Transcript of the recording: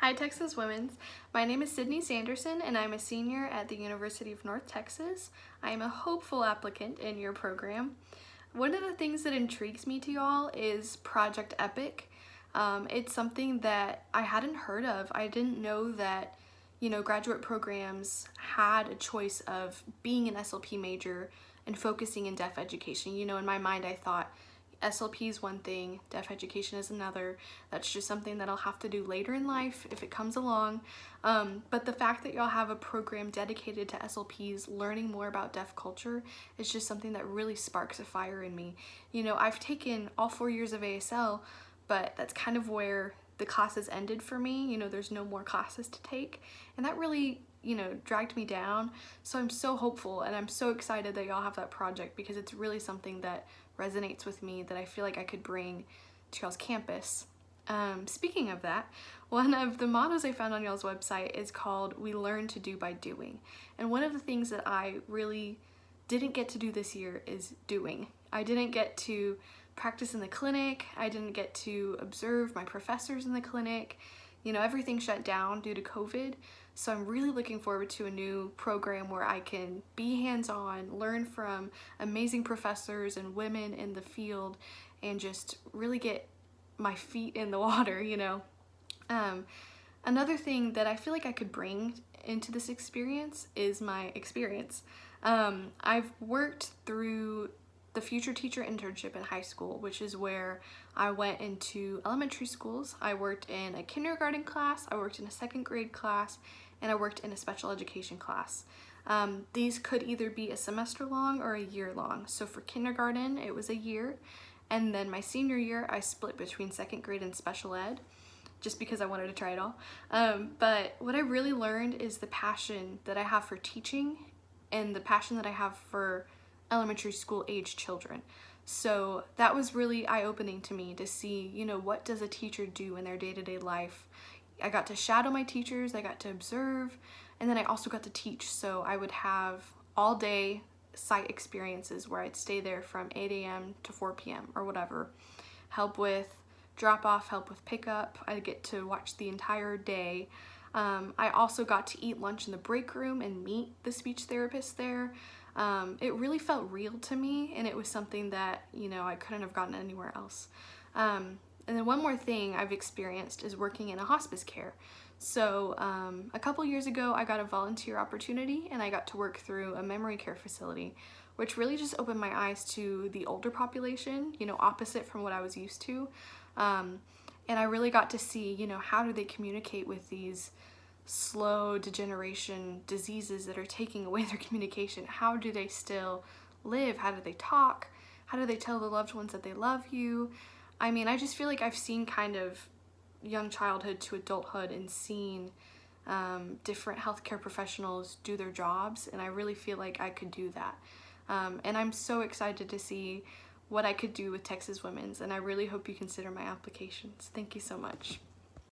Hi Texas Women's. My name is Sydney Sanderson and I'm a senior at the University of North Texas. I am a hopeful applicant in your program. One of the things that intrigues me to y'all is Project Epic. It's something that I hadn't heard of. I didn't know that, graduate programs had a choice of being an SLP major and focusing in deaf education. In my mind I thought SLP is one thing, deaf education is another. That's just something that I'll have to do later in life if it comes along. But the fact that y'all have a program dedicated to SLPs learning more about deaf culture is just something that really sparks a fire in me. I've taken all 4 years of ASL, but that's kind of where the classes ended for me. There's no more classes to take, and that really dragged me down. So I'm so hopeful and I'm so excited that y'all have that project because it's really something that resonates with me that I feel like I could bring to y'all's campus. Speaking of that, one of the mottos I found on y'all's website is called "We learn to do by doing." And one of the things that I really didn't get to do this year is doing. I didn't get to practice in the clinic. I didn't get to observe my professors in the clinic. Everything shut down due to COVID. So I'm really looking forward to a new program where I can be hands-on, learn from amazing professors and women in the field, and just really get my feet in the water, Another thing that I feel like I could bring into this experience is my experience. I've worked through the Future Teacher Internship in high school, which is where I went into elementary schools. I worked in a kindergarten class, I worked in a second grade class, and I worked in a special education class. These could either be a semester long or a year long. So for kindergarten, it was a year, and then my senior year, I split between second grade and special ed, just because I wanted to try it all. But what I really learned is the passion that I have for teaching and the passion that I have for elementary school age children. So that was really eye-opening to me to see, what does a teacher do in their day-to-day life. I got to shadow my teachers, I got to observe, and then I also got to teach. So I would have all day site experiences where I'd stay there from 8 a.m. to 4 p.m. or whatever, help with drop off, help with pickup. I'd get to watch the entire day. I also got to eat lunch in the break room and meet the speech therapist there. It really felt real to me, and it was something that, I couldn't have gotten anywhere else. And then one more thing I've experienced is working in a hospice care. So a couple years ago, I got a volunteer opportunity and I got to work through a memory care facility, which really just opened my eyes to the older population, opposite from what I was used to. And I really got to see, how do they communicate with these slow degeneration diseases that are taking away their communication? How do they still live? How do they talk? How do they tell the loved ones that they love you? I just feel like I've seen kind of young childhood to adulthood and seen different healthcare professionals do their jobs, and I really feel like I could do that. And I'm so excited to see what I could do with Texas Women's, and I really hope you consider my applications. Thank you so much.